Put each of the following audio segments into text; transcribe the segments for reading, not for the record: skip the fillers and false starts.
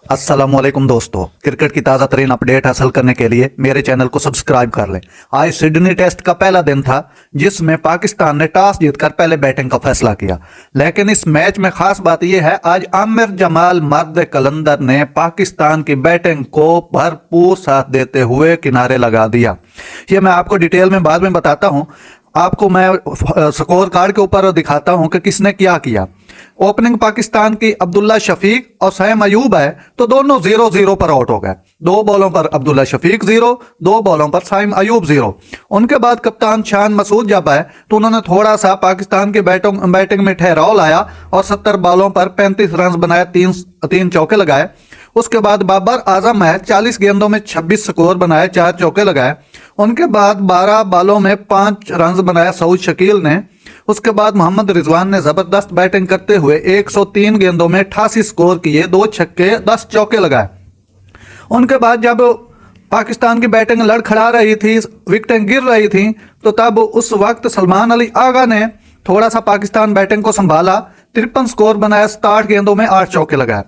अस्सलामुअलैकुम दोस्तों, क्रिकेट की ताज़ा तरीन अपडेट हासिल करने के लिए मेरे चैनल को सब्सक्राइब कर लें। आज सिडनी टेस्ट का पहला दिन था जिसमें पाकिस्तान ने टॉस जीतकर पहले बैटिंग का फैसला किया। लेकिन इस मैच में खास बात यह है, आज आमिर जमाल मर्द कलंदर ने पाकिस्तान की बैटिंग को भरपूर साथ देते हुए किनारे लगा दिया। ये मैं आपको डिटेल में बाद में बताता हूँ। आपको मैं स्कोर कार्ड के ऊपर दिखाता हूं कि किसने क्या किया। ओपनिंग पाकिस्तान की अब्दुल्ला शफीक और सैम अयूब है, तो दोनों 0-0 पर आउट हो गए। 2 बॉलों पर अब्दुल्ला शफीक 0, 2 बॉलों पर सैम अयूब 0। उनके बाद कप्तान शान मसूद जब आए तो उन्होंने थोड़ा सा पाकिस्तान की बैटिंग में ठहराव लाया और 70 बॉलों पर 35 रन बनाए, 3 चौके लगाए। उसके बाद बाबर आजम है, 40 गेंदों में 26 स्कोर बनाए, 4 चौके लगाए। उनके बाद 12 बॉलों में 5 रन बनाया सऊद शकील ने। उसके बाद मोहम्मद रिजवान ने जबरदस्त बैटिंग करते हुए 103 गेंदों में 88 स्कोर किए, 2 छक्के 10 चौके लगाए। उनके बाद जब पाकिस्तान की बैटिंग लड़खड़ा रही थी, विकेटें गिर रही थी, तो तब उस वक्त सलमान अली आगा ने थोड़ा सा पाकिस्तान बैटिंग को संभाला, 53 स्कोर बनाया, 67 गेंदों में 8 चौके लगाए।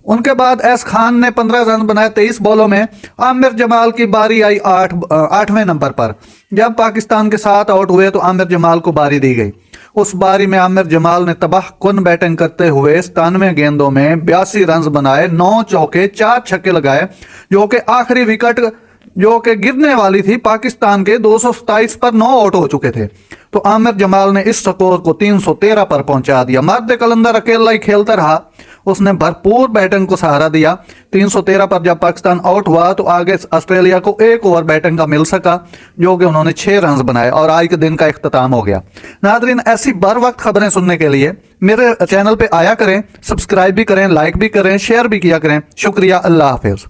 उनके बाद एस खान ने 15 रन बनाए 23 बॉलों में। आमिर जमाल की बारी आई 8वें नंबर पर। जब पाकिस्तान के 7 आउट हुए तो आमिर जमाल को बारी दी गई। उस बारी में आमिर जमाल ने तबाह कुन बैटिंग करते हुए 97 गेंदों में 82 रन बनाए, 9 चौके 4 छक्के लगाए, जो कि आखिरी विकेट जो कि गिरने वाली थी पाकिस्तान के 227 पर 9 आउट हो चुके थे। तो आमिर जमाल ने इस स्कोर को 313 पर पहुंचा दिया। मर्द कलंदर अकेला ही खेलता रहा, उसने भरपूर बैटिंग को सहारा दिया। 313 पर जब पाकिस्तान आउट हुआ तो आगे ऑस्ट्रेलिया को 1 ओवर बैटिंग का मिल सका, जो कि उन्होंने 6 रन बनाए और आज के दिन का इख्तिताम हो गया। नादरीन, ऐसी बर वक्त खबरें सुनने के लिए मेरे चैनल पे आया करें, सब्सक्राइब भी करें, लाइक भी करें, शेयर भी किया करें। शुक्रिया, अल्लाह हाफिज।